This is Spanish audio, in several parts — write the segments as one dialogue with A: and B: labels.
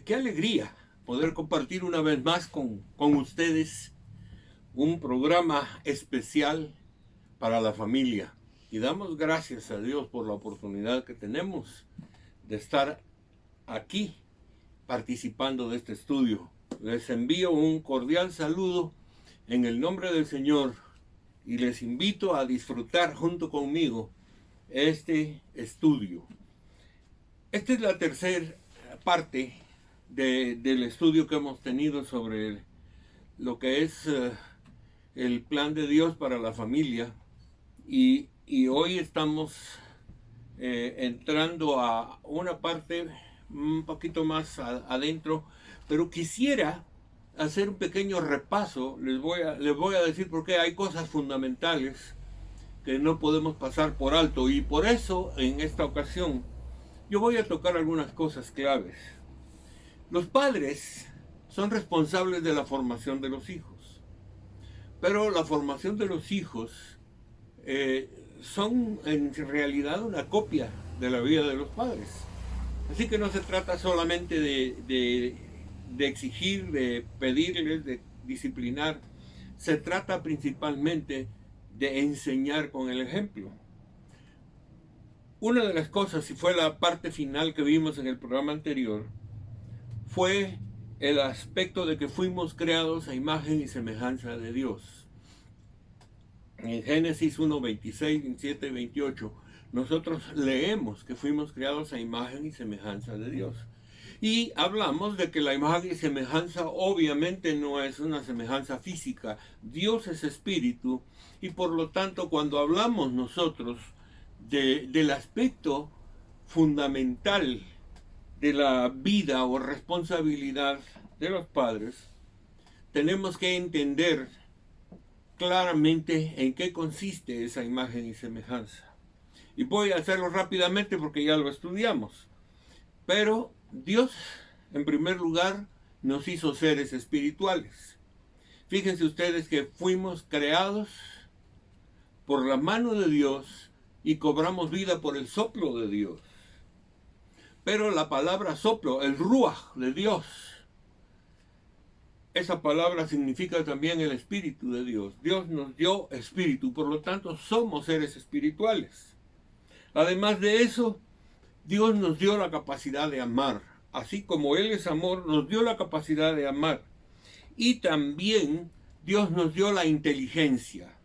A: Qué alegría poder compartir una vez más con ustedes un programa especial para la familia. Y damos gracias a Dios por la oportunidad que tenemos de estar aquí participando de este estudio. Les envío un cordial saludo en el nombre del Señor y les invito a disfrutar junto conmigo este estudio. Esta es la tercera parte del estudio que hemos tenido sobre lo que es el plan de Dios para la familia y hoy estamos entrando a una parte un poquito más adentro, pero quisiera hacer un pequeño repaso. Les voy a decir por qué hay cosas fundamentales que no podemos pasar por alto, y por eso en esta ocasión yo voy a tocar algunas cosas claves. Los padres son responsables de la formación de los hijos, pero la formación de los hijos son en realidad una copia de la vida de los padres. Así que no se trata solamente de exigir, de pedirles, de disciplinar. Se trata principalmente de enseñar con el ejemplo. Una de las cosas, y fue la parte final que vimos en el programa anterior, fue el aspecto de que fuimos creados a imagen y semejanza de Dios. En Génesis 1, 26, 27 y 28, nosotros leemos que fuimos creados a imagen y semejanza de Dios. Y hablamos de que la imagen y semejanza obviamente no es una semejanza física. Dios es espíritu y por lo tanto cuando hablamos nosotros del aspecto fundamental de la vida o responsabilidad de los padres, tenemos que entender claramente en qué consiste esa imagen y semejanza. Y voy a hacerlo rápidamente porque ya lo estudiamos. Pero Dios, en primer lugar, nos hizo seres espirituales. Fíjense ustedes que fuimos creados por la mano de Dios y cobramos vida por el soplo de Dios. Pero la palabra soplo, el ruaj de Dios, esa palabra significa también el espíritu de Dios. Dios nos dio espíritu, por lo tanto somos seres espirituales. Además de eso, Dios nos dio la capacidad de amar. Así como Él es amor, nos dio la capacidad de amar. Y también Dios nos dio la inteligencia.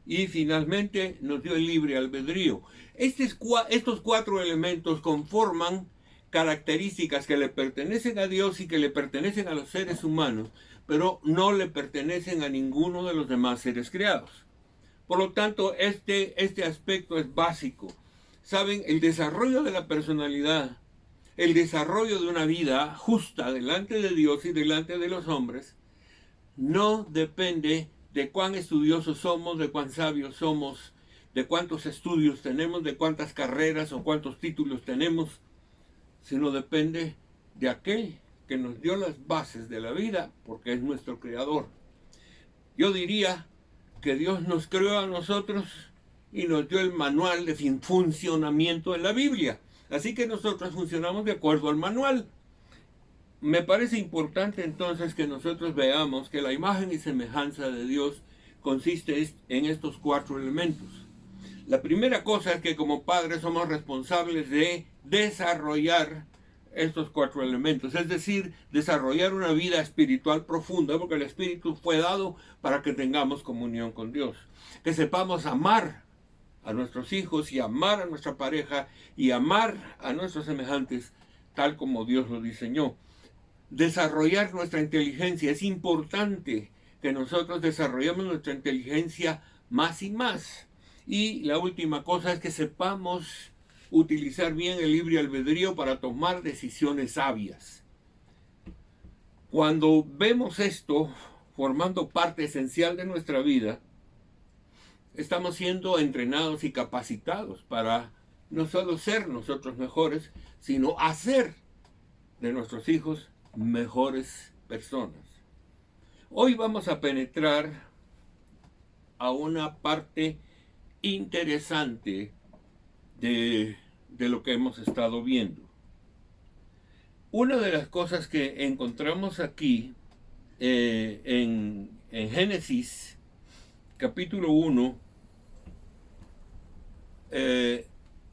A: Y finalmente nos dio el libre albedrío. Estos cuatro elementos conforman características que le pertenecen a Dios y que le pertenecen a los seres humanos, pero no le pertenecen a ninguno de los demás seres creados. Por lo tanto, este aspecto es básico. Saben, el desarrollo de la personalidad, el desarrollo de una vida justa delante de Dios y delante de los hombres, no depende de cuán estudiosos somos, de cuán sabios somos, de cuántos estudios tenemos, de cuántas carreras o cuántos títulos tenemos, sino depende de aquel que nos dio las bases de la vida, porque es nuestro creador. Yo diría que Dios nos creó a nosotros y nos dio el manual de funcionamiento en la Biblia. Así que nosotros funcionamos de acuerdo al manual. Me parece importante entonces que nosotros veamos que la imagen y semejanza de Dios consiste en estos cuatro elementos. La primera cosa es que como padres somos responsables de desarrollar estos cuatro elementos, es decir, desarrollar una vida espiritual profunda, porque el espíritu fue dado para que tengamos comunión con Dios, que sepamos amar a nuestros hijos y amar a nuestra pareja y amar a nuestros semejantes tal como Dios lo diseñó. Desarrollar nuestra inteligencia, es importante que nosotros desarrollemos nuestra inteligencia más y más. Y la última cosa es que sepamos utilizar bien el libre albedrío para tomar decisiones sabias. Cuando vemos esto formando parte esencial de nuestra vida, estamos siendo entrenados y capacitados para no solo ser nosotros mejores, sino hacer de nuestros hijos mejores personas. Hoy vamos a penetrar a una parte interesante de lo que hemos estado viendo. Una de las cosas que encontramos aquí en Génesis, capítulo 1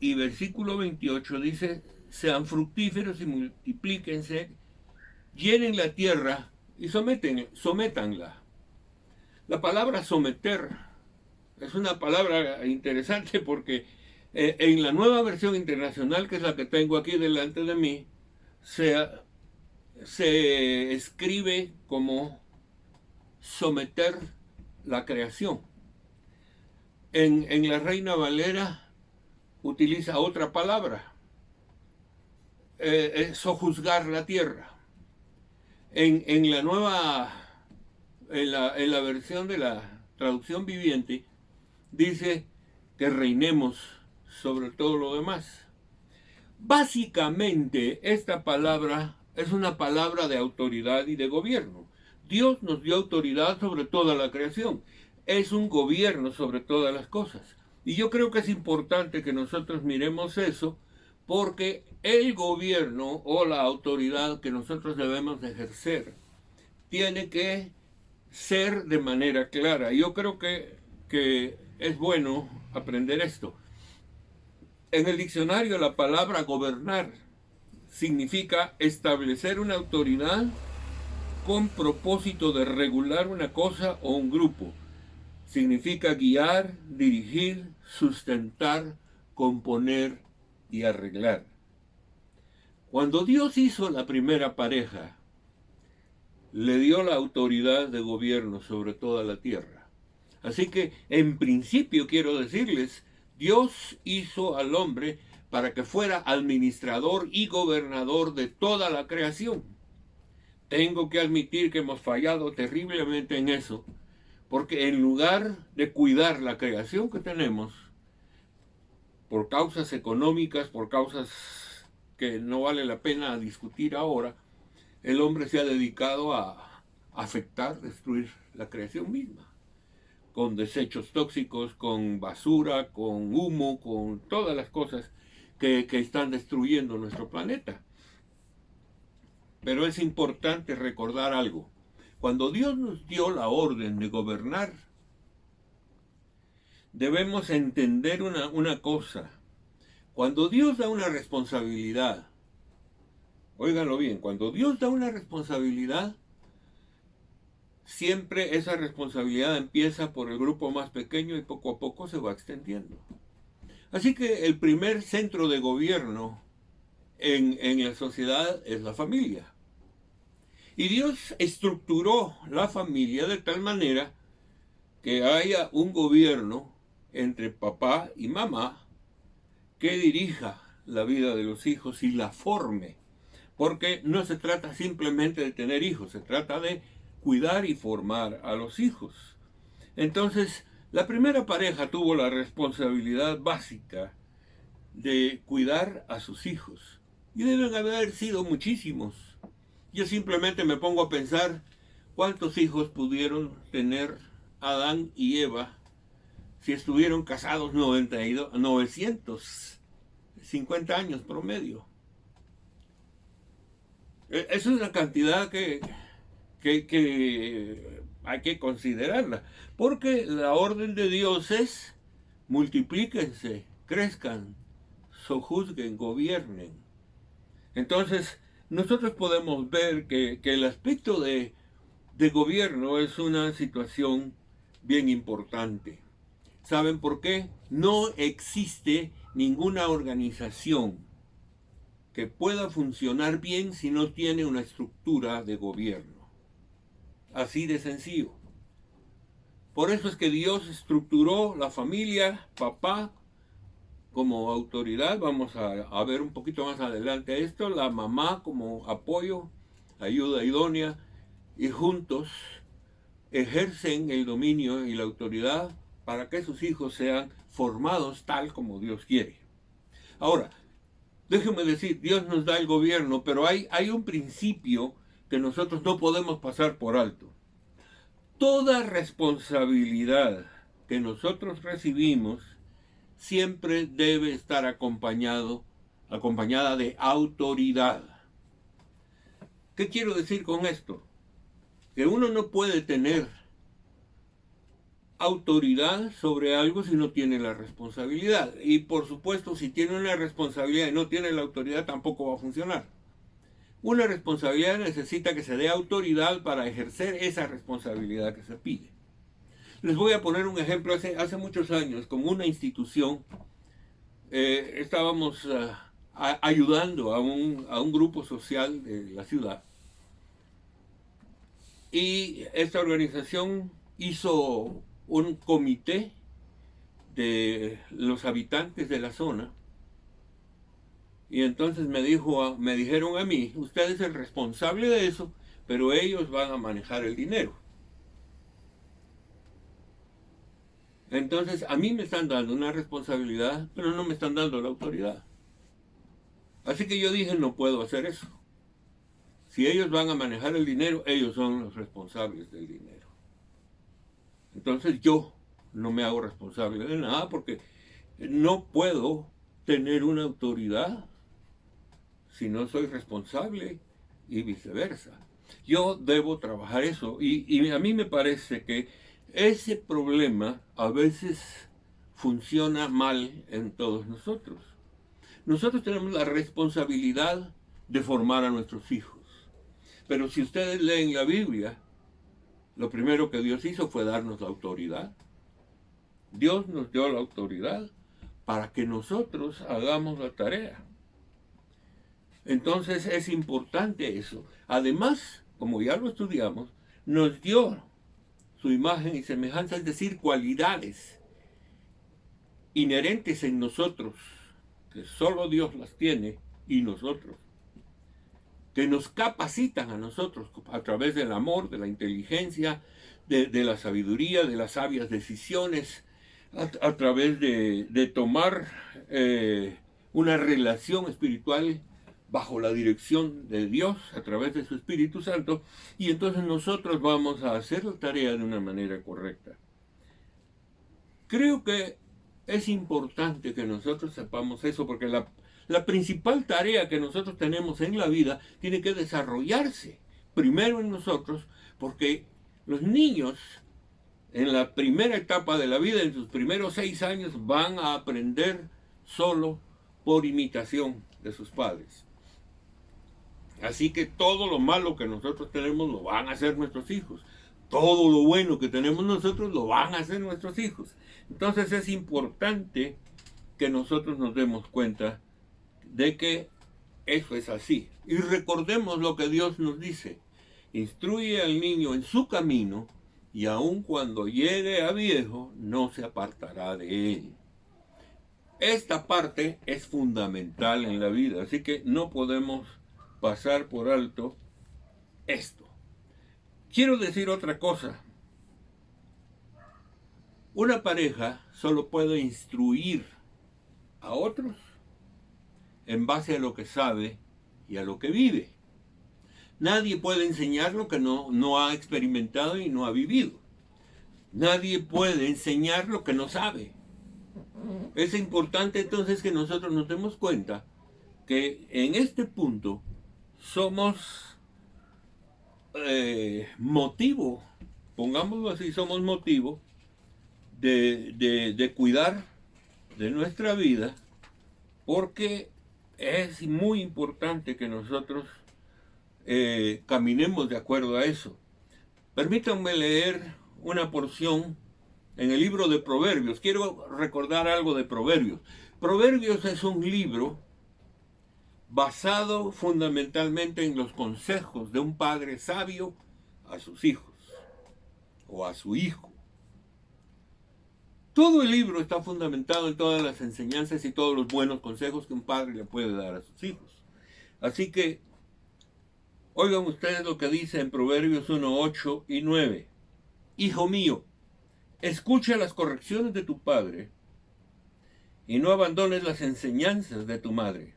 A: y versículo 28, dice: sean fructíferos y multiplíquense, llenen la tierra y sométanla. La palabra someter es una palabra interesante porque en la nueva versión internacional, que es la que tengo aquí delante de mí, se escribe como someter la creación. En la Reina Valera utiliza otra palabra, sojuzgar la tierra. En la nueva, en la versión de la traducción viviente, dice que reinemos sobre todo lo demás. Básicamente, esta palabra es una palabra de autoridad y de gobierno. Dios nos dio autoridad sobre toda la creación. Es un gobierno sobre todas las cosas. Y yo creo que es importante que nosotros miremos eso, porque el gobierno o la autoridad que nosotros debemos de ejercer tiene que ser de manera clara. Yo creo que es bueno aprender esto. En el diccionario, la palabra gobernar significa establecer una autoridad con propósito de regular una cosa o un grupo. Significa guiar, dirigir, sustentar, componer y arreglar. Cuando Dios hizo la primera pareja, le dio la autoridad de gobierno sobre toda la tierra. Así que, en principio, quiero decirles, Dios hizo al hombre para que fuera administrador y gobernador de toda la creación. Tengo que admitir que hemos fallado terriblemente en eso, porque en lugar de cuidar la creación que tenemos, por causas económicas, por causas que no vale la pena discutir ahora, el hombre se ha dedicado a afectar, destruir la creación misma, con desechos tóxicos, con basura, con humo, con todas las cosas que están destruyendo nuestro planeta. Pero es importante recordar algo. Cuando Dios nos dio la orden de gobernar, debemos entender una cosa. Cuando Dios da una responsabilidad, óiganlo bien, cuando Dios da una responsabilidad, siempre esa responsabilidad empieza por el grupo más pequeño y poco a poco se va extendiendo. Así que el primer centro de gobierno en la sociedad es la familia. Y Dios estructuró la familia de tal manera que haya un gobierno entre papá y mamá que dirija la vida de los hijos y la forme. Porque no se trata simplemente de tener hijos, se trata de cuidar y formar a los hijos. Entonces, la primera pareja tuvo la responsabilidad básica de cuidar a sus hijos. Y deben haber sido muchísimos. Yo simplemente me pongo a pensar cuántos hijos pudieron tener Adán y Eva si estuvieron casados 950 años promedio. Es una cantidad que hay que considerarla, porque la orden de Dios es: multiplíquense, crezcan, sojuzguen, gobiernen. Entonces, nosotros podemos ver que el aspecto de gobierno es una situación bien importante. ¿Saben por qué? No existe ninguna organización que pueda funcionar bien si no tiene una estructura de gobierno. Así de sencillo. Por eso es que Dios estructuró la familia, papá como autoridad, vamos a ver un poquito más adelante esto, la mamá como apoyo, ayuda idónea, y juntos ejercen el dominio y la autoridad para que sus hijos sean formados tal como Dios quiere. Ahora, déjenme decir, Dios nos da el gobierno, pero hay un principio que nosotros no podemos pasar por alto. Toda responsabilidad que nosotros recibimos siempre debe estar acompañada de autoridad. ¿Qué quiero decir con esto? Que uno no puede tener autoridad sobre algo si no tiene la responsabilidad. Y por supuesto, si tiene una responsabilidad y no tiene la autoridad, tampoco va a funcionar. Una responsabilidad necesita que se dé autoridad para ejercer esa responsabilidad que se pide. Les voy a poner un ejemplo. Hace muchos años, con una institución, estábamos ayudando a un grupo social de la ciudad. Y esta organización hizo un comité de los habitantes de la zona. Y entonces me dijeron a mí, usted es el responsable de eso, pero ellos van a manejar el dinero. Entonces a mí me están dando una responsabilidad, pero no me están dando la autoridad. Así que yo dije, no puedo hacer eso. Si ellos van a manejar el dinero, ellos son los responsables del dinero. Entonces yo no me hago responsable de nada porque no puedo tener una autoridad si no soy responsable y viceversa. Yo debo trabajar eso y a mí me parece que ese problema a veces funciona mal en todos nosotros. Nosotros tenemos la responsabilidad de formar a nuestros hijos. Pero si ustedes leen la Biblia, lo primero que Dios hizo fue darnos la autoridad. Dios nos dio la autoridad para que nosotros hagamos la tarea. Entonces es importante eso. Además, como ya lo estudiamos, nos dio su imagen y semejanza, es decir, cualidades inherentes en nosotros, que solo Dios las tiene y nosotros, que nos capacitan a nosotros a través del amor, de la inteligencia, de la sabiduría, de las sabias decisiones, a través de tomar una relación espiritual bajo la dirección de Dios, a través de su Espíritu Santo, y entonces nosotros vamos a hacer la tarea de una manera correcta. Creo que es importante que nosotros sepamos eso, porque la principal tarea que nosotros tenemos en la vida tiene que desarrollarse primero en nosotros, porque los niños en la primera etapa de la vida, en sus primeros 6 años, van a aprender solo por imitación de sus padres. Así que todo lo malo que nosotros tenemos lo van a hacer nuestros hijos. Todo lo bueno que tenemos nosotros lo van a hacer nuestros hijos. Entonces es importante que nosotros nos demos cuenta de que eso es así. Y recordemos lo que Dios nos dice. Instruye al niño en su camino y aun cuando llegue a viejo no se apartará de él. Esta parte es fundamental en la vida, así que no podemos pasar por alto esto. Quiero decir otra cosa. Una pareja solo puede instruir a otros en base a lo que sabe y a lo que vive. Nadie puede enseñar lo que no ha experimentado y no ha vivido. Nadie puede enseñar lo que no sabe. Es importante entonces que nosotros nos demos cuenta que en este punto somos motivo, pongámoslo así, somos motivo de cuidar de nuestra vida, porque es muy importante que nosotros caminemos de acuerdo a eso. Permítanme leer una porción en el libro de Proverbios. Quiero recordar algo de Proverbios. Proverbios es un libro basado fundamentalmente en los consejos de un padre sabio a sus hijos o a su hijo. Todo el libro está fundamentado en todas las enseñanzas y todos los buenos consejos que un padre le puede dar a sus hijos. Así que oigan ustedes lo que dice en Proverbios 1, 8 y 9. Hijo mío, escucha las correcciones de tu padre y no abandones las enseñanzas de tu madre.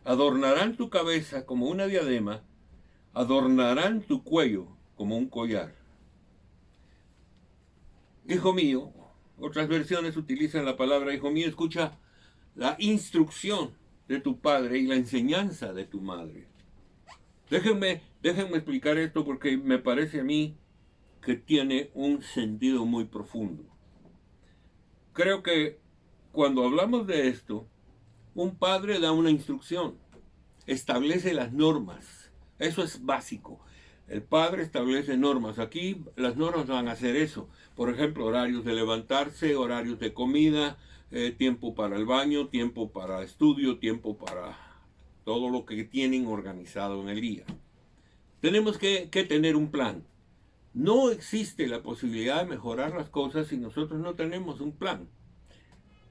A: Adornarán tu cabeza como una diadema, adornarán tu cuello como un collar. Hijo mío, otras versiones utilizan la palabra hijo mío, escucha la instrucción de tu padre y la enseñanza de tu madre. Déjenme explicar esto porque me parece a mí que tiene un sentido muy profundo. Creo que cuando hablamos de esto, un padre da una instrucción, establece las normas. Eso es básico. El padre establece normas. Aquí las normas van a hacer eso. Por ejemplo, horarios de levantarse, horarios de comida, tiempo para el baño, tiempo para estudio, tiempo para todo lo que tienen organizado en el día. Tenemos que tener un plan. No existe la posibilidad de mejorar las cosas si nosotros no tenemos un plan.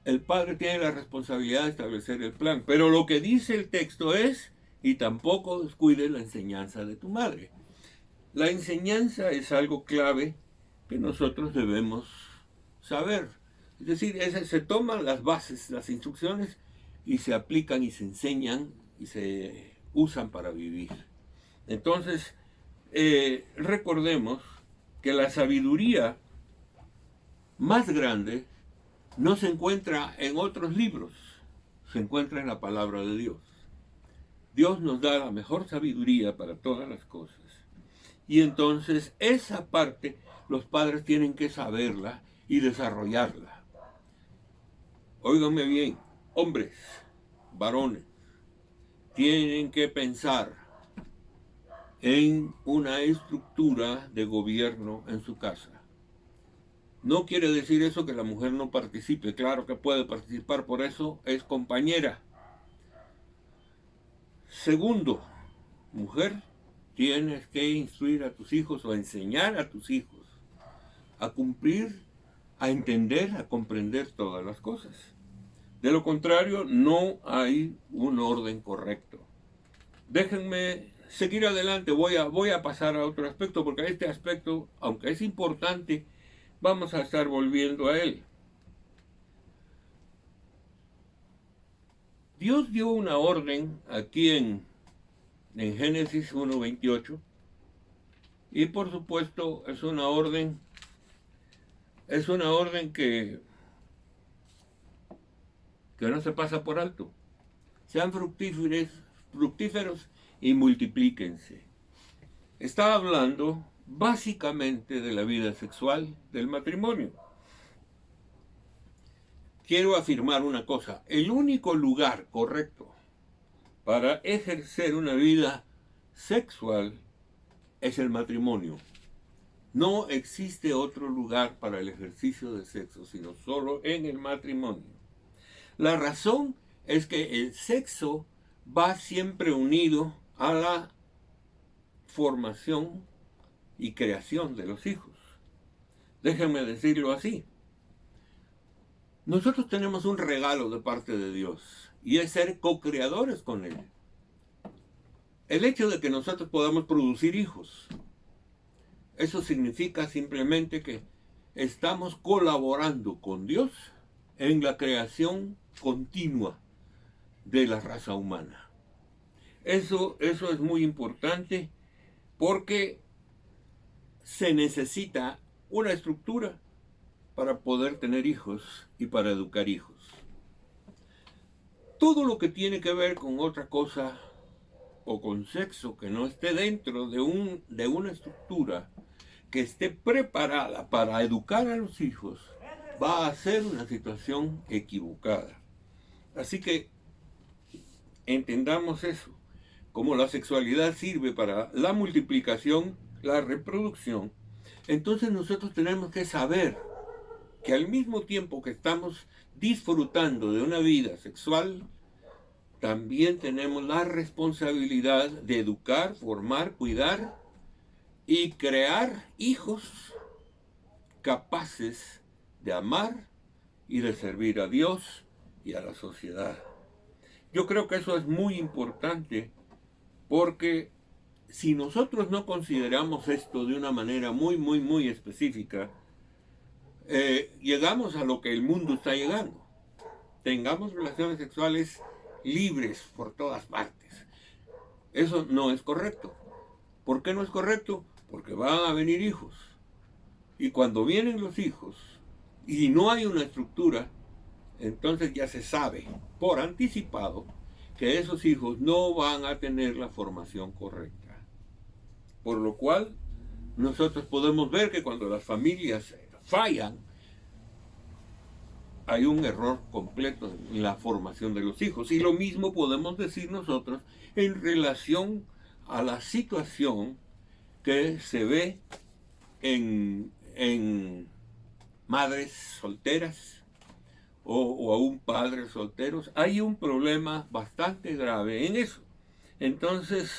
A: El padre tiene la responsabilidad de establecer el plan, pero lo que dice el texto es, y tampoco descuides la enseñanza de tu madre. La enseñanza es algo clave que nosotros debemos saber. Es decir, se toman las bases, las instrucciones, y se aplican y se enseñan y se usan para vivir. Entonces, recordemos que la sabiduría más grande no se encuentra en otros libros, se encuentra en la palabra de Dios. Dios nos da la mejor sabiduría para todas las cosas. Y entonces esa parte los padres tienen que saberla y desarrollarla. Óiganme bien, hombres, varones, tienen que pensar en una estructura de gobierno en su casa. No quiere decir eso que la mujer no participe, claro que puede participar, por eso es compañera. Segundo, mujer, tienes que instruir a tus hijos o enseñar a tus hijos a cumplir, a entender, a comprender todas las cosas. De lo contrario, no hay un orden correcto. Déjenme seguir adelante, voy a pasar a otro aspecto, porque este aspecto, aunque es importante, vamos a estar volviendo a él. Dios dio una orden aquí en Génesis 1:28 y por supuesto es una orden que no se pasa por alto. Sean fructíferos y multiplíquense. Está hablando básicamente de la vida sexual del matrimonio. Quiero afirmar una cosa, el único lugar correcto para ejercer una vida sexual es el matrimonio. No existe otro lugar para el ejercicio de sexo, sino solo en el matrimonio. La razón es que el sexo va siempre unido a la formación y creación de los hijos. Déjenme decirlo así. Nosotros tenemos un regalo de parte de Dios y es ser co-creadores con Él. El hecho de que nosotros podamos producir hijos, eso significa simplemente que estamos colaborando con Dios en la creación continua de la raza humana. Eso es muy importante porque se necesita una estructura para poder tener hijos y para educar hijos. Todo lo que tiene que ver con otra cosa o con sexo que no esté dentro de una estructura que esté preparada para educar a los hijos va a ser una situación equivocada. Así que entendamos eso. Como la sexualidad sirve para la multiplicación, la reproducción, entonces nosotros tenemos que saber que al mismo tiempo que estamos disfrutando de una vida sexual, también tenemos la responsabilidad de educar, formar, cuidar y crear hijos capaces de amar y de servir a Dios y a la sociedad. Yo creo que eso es muy importante porque si nosotros no consideramos esto de una manera muy específica, llegamos a lo que el mundo está llegando. Tengamos relaciones sexuales libres por todas partes. Eso no es correcto. ¿Por qué no es correcto? Porque van a venir hijos. Y cuando vienen los hijos y no hay una estructura, entonces ya se sabe por anticipado que esos hijos no van a tener la formación correcta. Por lo cual, nosotros podemos ver que cuando las familias fallan, hay un error completo en la formación de los hijos. Y lo mismo podemos decir nosotros en relación a la situación que se ve en madres solteras o aún padres solteros. Hay un problema bastante grave en eso. Entonces,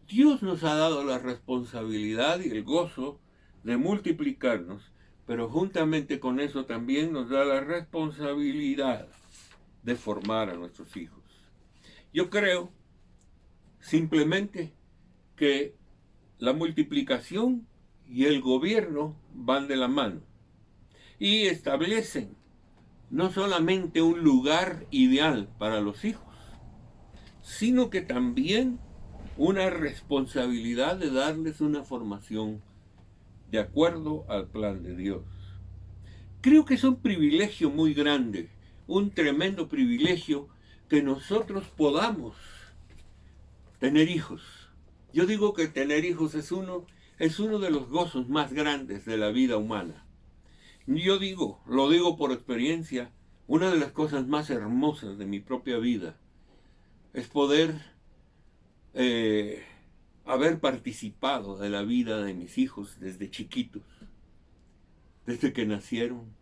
A: Dios nos ha dado la responsabilidad y el gozo de multiplicarnos, pero juntamente con eso también nos da la responsabilidad de formar a nuestros hijos. Yo creo simplemente que la multiplicación y el gobierno van de la mano y establecen no solamente un lugar ideal para los hijos, sino que también una responsabilidad de darles una formación de acuerdo al plan de Dios. Creo que es un privilegio muy grande, un tremendo privilegio que nosotros podamos tener hijos. Yo digo que tener hijos es uno de los gozos más grandes de la vida humana. Yo lo digo por experiencia, una de las cosas más hermosas de mi propia vida es poder haber participado de la vida de mis hijos desde chiquitos, desde que nacieron,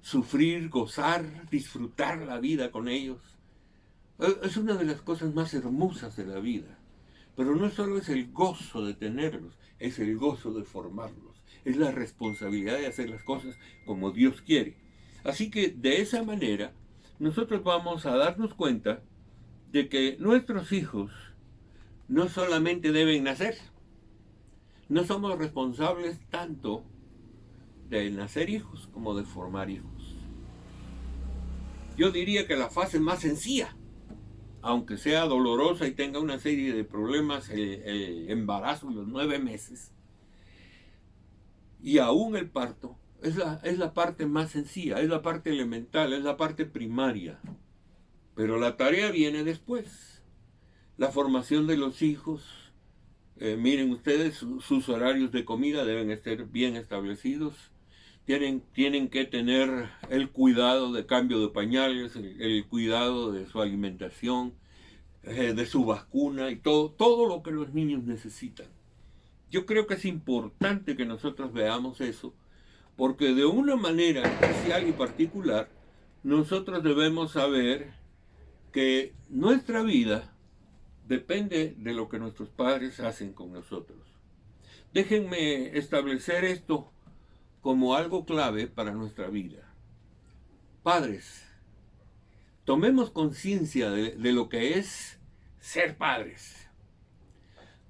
A: sufrir, gozar, disfrutar la vida con ellos. Es una de las cosas más hermosas de la vida. Pero no solo es el gozo de tenerlos, es el gozo de formarlos. Es la responsabilidad de hacer las cosas como Dios quiere. Así que de esa manera nosotros vamos a darnos cuenta de que nuestros hijos no solamente deben nacer, no somos responsables tanto de nacer hijos como de formar hijos. Yo diría que la fase más sencilla, aunque sea dolorosa y tenga una serie de problemas, el embarazo, los 9 meses, y aún el parto, es la parte más sencilla, es la parte elemental, es la parte primaria. Pero la tarea viene después. La formación de los hijos, miren ustedes, sus horarios de comida deben estar bien establecidos. Tienen que tener el cuidado de cambio de pañales, el cuidado de su alimentación, de su vacuna y todo lo que los niños necesitan. Yo creo que es importante que nosotros veamos eso, porque de una manera especial y particular, nosotros debemos saber que nuestra vida depende de lo que nuestros padres hacen con nosotros. Déjenme establecer esto como algo clave para nuestra vida. Padres, tomemos conciencia de lo que es ser padres.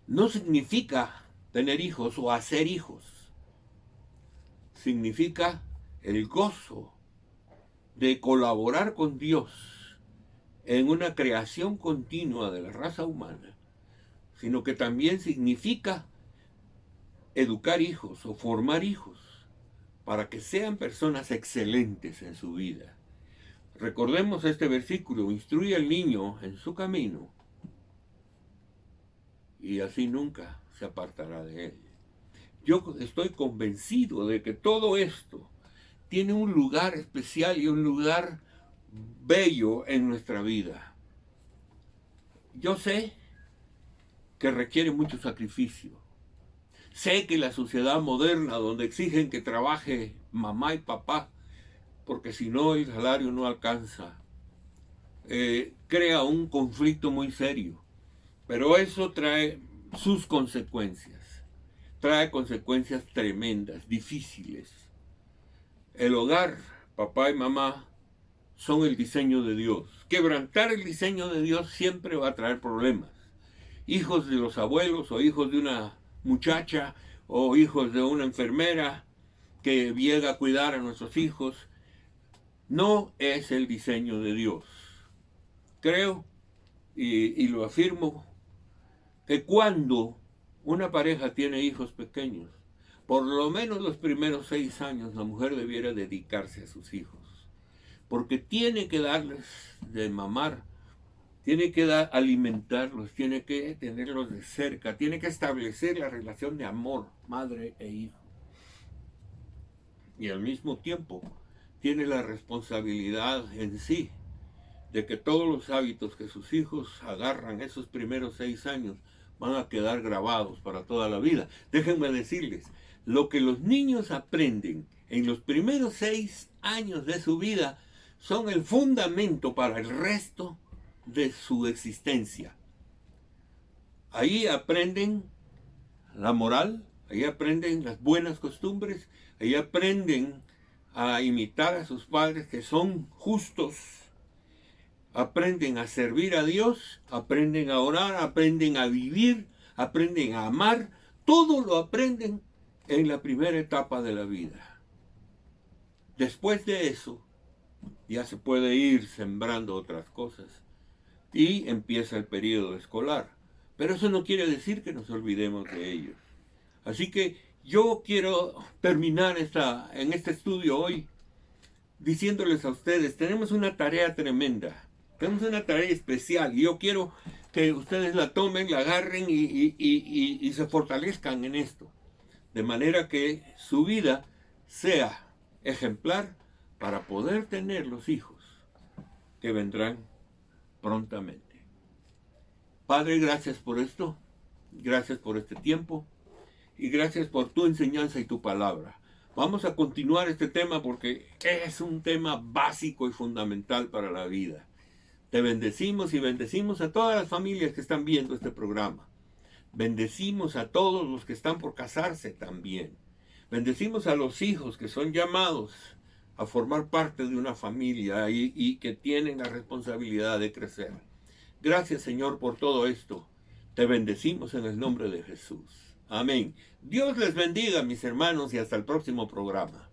A: No significa tener hijos o hacer hijos. Significa el gozo de colaborar con Dios en una creación continua de la raza humana, sino que también significa educar hijos o formar hijos para que sean personas excelentes en su vida. Recordemos este versículo: instruye al niño en su camino y así nunca se apartará de él. Yo estoy convencido de que todo esto tiene un lugar especial y un lugar bello en nuestra vida. Yo sé que requiere mucho sacrificio. Sé que la sociedad moderna, donde exigen que trabaje mamá y papá, porque si no el salario no alcanza, crea un conflicto muy serio. Pero eso trae sus consecuencias. Trae consecuencias tremendas, difíciles. El hogar, papá y mamá, son el diseño de Dios. Quebrantar el diseño de Dios siempre va a traer problemas. Hijos de los abuelos o hijos de una muchacha o hijos de una enfermera que llega a cuidar a nuestros hijos, no es el diseño de Dios. Creo y lo afirmo que cuando una pareja tiene hijos pequeños, por lo menos los primeros 6 años la mujer debiera dedicarse a sus hijos, porque tiene que darles de mamar tiene que alimentarlos, tiene que tenerlos de cerca, tiene que establecer la relación de amor, madre e hijo. Y al mismo tiempo tiene la responsabilidad en sí de que todos los hábitos que sus hijos agarran esos primeros 6 años van a quedar grabados para toda la vida. Déjenme decirles, lo que los niños aprenden en los primeros 6 años de su vida son el fundamento para el resto de su existencia. Ahí aprenden la moral, ahí aprenden las buenas costumbres, ahí aprenden a imitar a sus padres que son justos, aprenden a servir a Dios, aprenden a orar, aprenden a vivir, aprenden a amar, todo lo aprenden en la primera etapa de la vida. Después de eso, ya se puede ir sembrando otras cosas y empieza el periodo escolar. Pero eso no quiere decir que nos olvidemos de ellos. Así que yo quiero terminar en este estudio hoy diciéndoles a ustedes, tenemos una tarea tremenda, tenemos una tarea especial y yo quiero que ustedes la tomen, la agarren y se fortalezcan en esto, de manera que su vida sea ejemplar para poder tener los hijos que vendrán prontamente. Padre, gracias por esto, gracias por este tiempo y gracias por tu enseñanza y tu palabra. Vamos a continuar este tema porque es un tema básico y fundamental para la vida. Te bendecimos y bendecimos a todas las familias que están viendo este programa. Bendecimos a todos los que están por casarse también. Bendecimos a los hijos que son llamados a formar parte de una familia y que tienen la responsabilidad de crecer. Gracias, Señor, por todo esto. Te bendecimos en el nombre de Jesús. Amén. Dios les bendiga, mis hermanos, y hasta el próximo programa.